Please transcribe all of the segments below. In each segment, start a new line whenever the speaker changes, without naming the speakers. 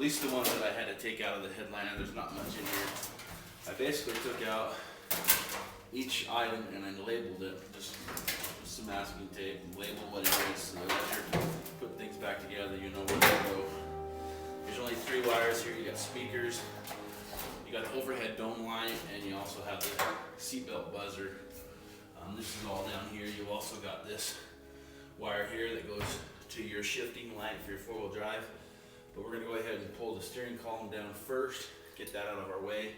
least the ones that I had to take out of the headliner. There's not much in here. I basically took out each item and then labeled it, just with some masking tape, and label what it is, so that as you're putting things back together, you know where to go. There's only 3 wires here. You got speakers, you got an overhead dome light, and you also have the seatbelt buzzer. This is all down here. You've also got this wire here that goes to your shifting light for your 4-wheel drive. But we're going to go ahead and pull the steering column down first, get that out of our way,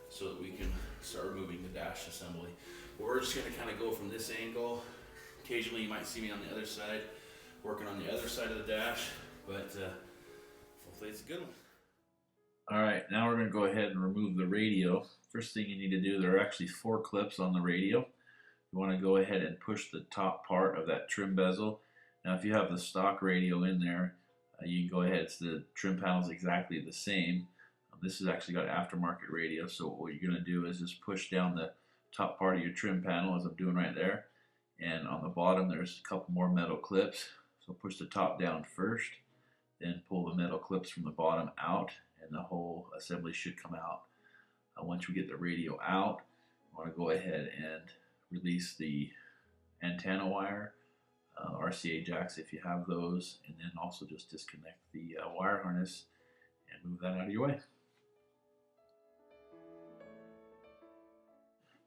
so that we can start removing the dash assembly. We're just going to kind of go from this angle. Occasionally you might see me on the other side, working on the other side of the dash, but hopefully it's a good one. Alright, now we're going to go ahead and remove the radio. First thing you need to do, there are actually 4 clips on the radio. You want to go ahead and push the top part of that trim bezel. Now if you have the stock radio in there, you can go ahead, the trim panel is exactly the same. This has actually got aftermarket radio, so what you're going to do is just push down the top part of your trim panel, as I'm doing right there, and on the bottom there's a couple more metal clips. So push the top down first, then pull the metal clips from the bottom out, and the whole assembly should come out. Once we get the radio out, you want to go ahead and release the antenna wire, RCA jacks if you have those, and then also just disconnect the wire harness and move that out of your way.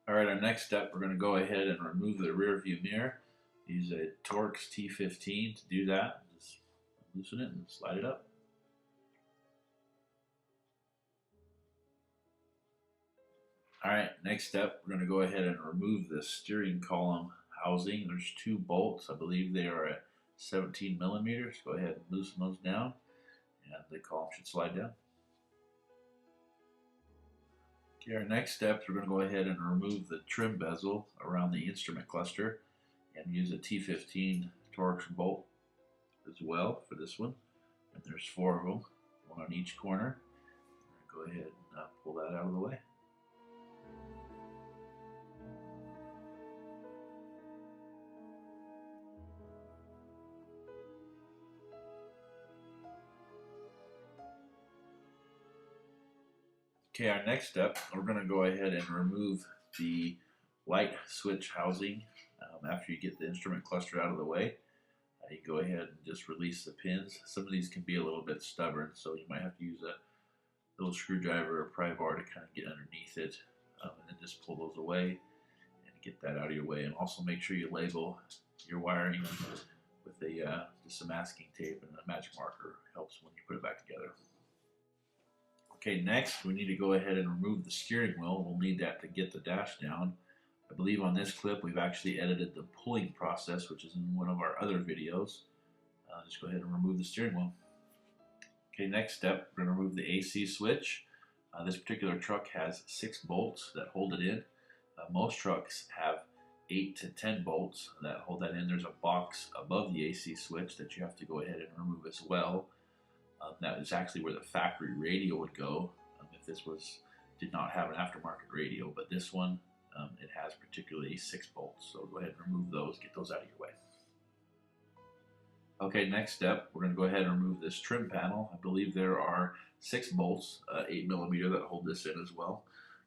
Alright, our next step, we're going to go ahead and remove the rear view mirror. Use a Torx T15 to do that. Just loosen it and slide it up. Alright, next step, we're going to go ahead and remove the steering column housing. There's 2 bolts. I believe they are at 17 millimeters. Go ahead and loosen those down, and the column should slide down. Okay, our next step, we're going to go ahead and remove the trim bezel around the instrument cluster and use a T15 Torx bolt as well for this one. And there's 4 of them, 1 on each corner. Go ahead and pull that out of the way. Okay, our next step, we're going to go ahead and remove the light switch housing. After you get the instrument cluster out of the way, you go ahead and just release the pins. Some of these can be a little bit stubborn, so you might have to use a little screwdriver or pry bar to kind of get underneath it, and then just pull those away and get that out of your way. And also make sure you label your wiring with just some masking tape and a magic marker. Helps when you put it back together. Okay, next we need to go ahead and remove the steering wheel. We'll need that to get the dash down. I believe on this clip we've actually edited the pulling process, which is in one of our other videos. Just go ahead and remove the steering wheel. Okay, next step, we're going to remove the AC switch. This particular truck has 6 bolts that hold it in. Most trucks have 8 to 10 bolts that hold that in. There's a box above the AC switch that you have to go ahead and remove as well. That is actually where the factory radio would go if this did not have an aftermarket radio, but this one, it has particularly 6 bolts, so go ahead and remove those, get those out of your way. Okay, next step, we're going to go ahead and remove this trim panel. I believe there are 6 bolts, 8 millimeter, that hold this in as well.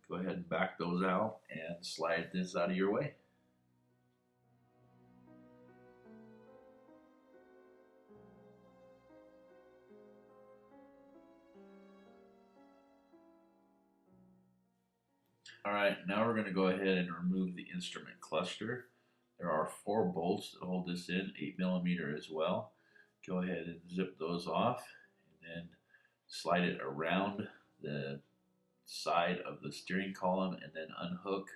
Go ahead and back those out and slide this out of your way. Alright, now we're going to go ahead and remove the instrument cluster. There are 4 bolts that hold this in, 8 millimeter as well. Go ahead and zip those off, and then slide it around the side of the steering column, and then unhook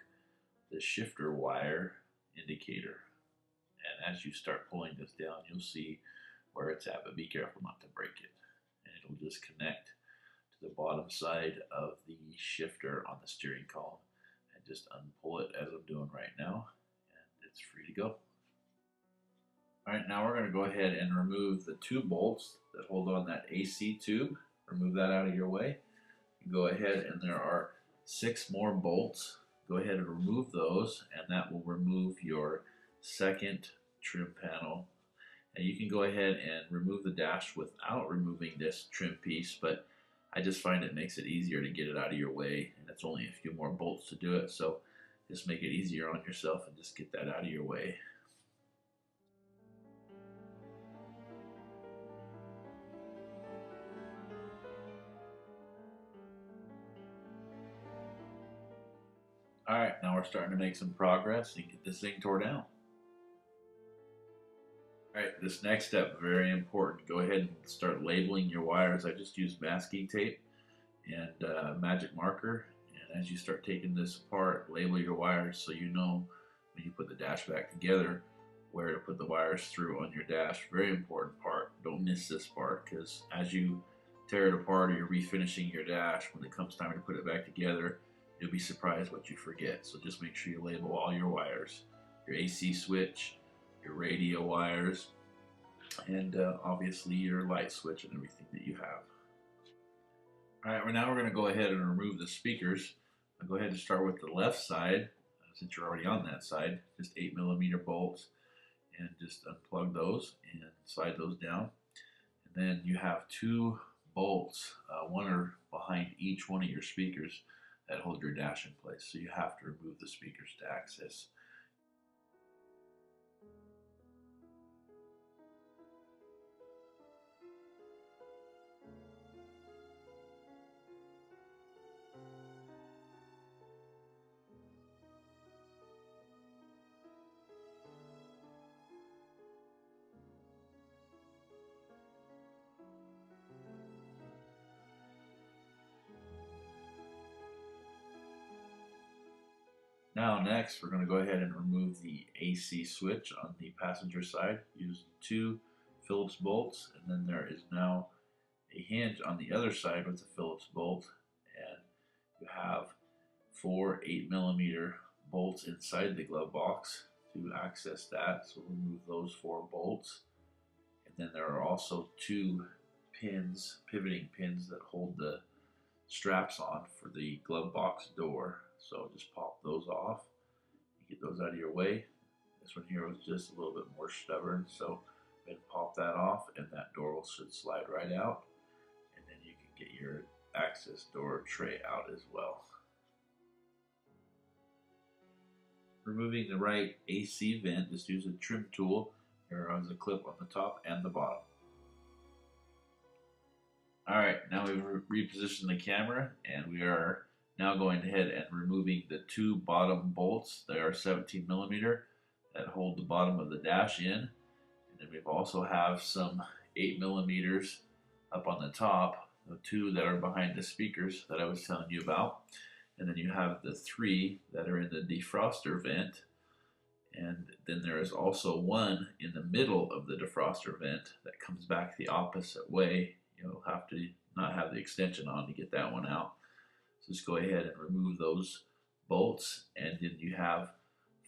the shifter wire indicator. And as you start pulling this down, you'll see where it's at, but be careful not to break it. And it'll just connect to the bottom side of the shifter on the steering column, and just unpull it as I'm doing right now, and it's free to go. Alright, now we're going to go ahead and remove the 2 bolts that hold on that AC tube. Remove that out of your way. You go ahead, and there are 6 more bolts. Go ahead and remove those, and that will remove your second trim panel.
And you can go ahead and remove the dash without removing this trim piece, but I just find it makes it easier to get it out of your way, and it's only a few more bolts to do it, so just make it easier on yourself and just get that out of your way. Alright, now we're starting to make some progress and get this thing tore down. Alright, this next step, very important. Go ahead and start labeling your wires. I just used masking tape and magic marker. And as you start taking this apart, label your wires so you know when you put the dash back together where to put the wires through on your dash. Very important part. Don't miss this part, because as you tear it apart or you're refinishing your dash, when it comes time to put it back together, you'll be surprised what you forget. So just make sure you label all your wires, your AC switch, your radio wires, and obviously your light switch and everything that you have. Alright, well, now we're going to go ahead and remove the speakers. I'll go ahead and start with the left side, since you're already on that side. Just 8mm bolts, and just unplug those and slide those down. And then you have 2 bolts, one are behind each one of your speakers, that hold your dash in place. So you have to remove the speakers to access. Now next, we're going to go ahead and remove the AC switch on the passenger side using 2 Phillips bolts, and then there is now a hinge on the other side with the Phillips bolt, and you have 4 8mm bolts inside the glove box to access that. So remove those 4 bolts, and then there are also 2 pins, pivoting pins, that hold the straps on for the glove box door. So just pop those off, get those out of your way. This one here was just a little bit more stubborn, so then pop that off and that door should slide right out, and then you can get your access door tray out as well. Removing the right AC vent, just use a trim tool. There is a clip on the top and the bottom. Alright, now we've repositioned the camera, and we are now going ahead and removing the 2 bottom bolts. They are 17mm that hold the bottom of the dash in. And then we also have some 8mm up on the top, the 2 that are behind the speakers that I was telling you about. And then you have the 3 that are in the defroster vent. And then there is also 1 in the middle of the defroster vent that comes back the opposite way. You'll have to not have the extension on to get that one out. So just go ahead and remove those bolts, and then you have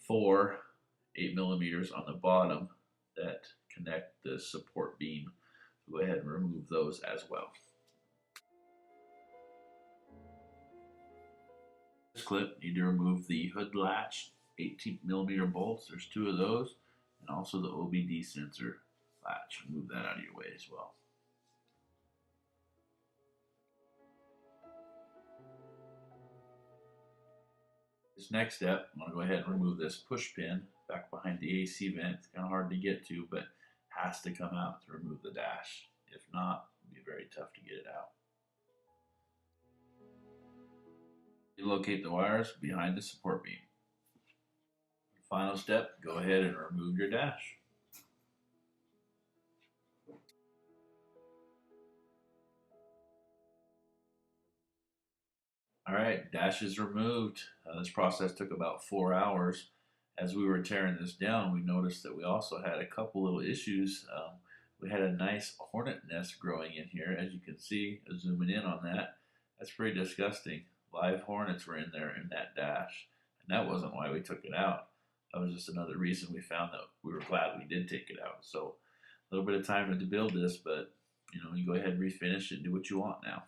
4 8mm on the bottom that connect the support beam. So go ahead and remove those as well. This clip, you need to remove the hood latch 18mm bolts. There's 2 of those, and also the OBD sensor latch. Remove that out of your way as well. This next step, I'm going to go ahead and remove this push pin back behind the AC vent. It's kind of hard to get to, but has to come out to remove the dash. If not, it'll be very tough to get it out. Locate the wires behind the support beam. Final step, go ahead and remove your dash. Alright, dash is removed. This process took about 4 hours. As we were tearing this down, we noticed that we also had a couple little issues. We had a nice hornet nest growing in here, as you can see, zooming in on that. That's pretty disgusting. Live hornets were in there in that dash, and that wasn't why we took it out. That was just another reason we found that we were glad we did take it out. So a little bit of time to build this, but you go ahead and refinish it and do what you want now.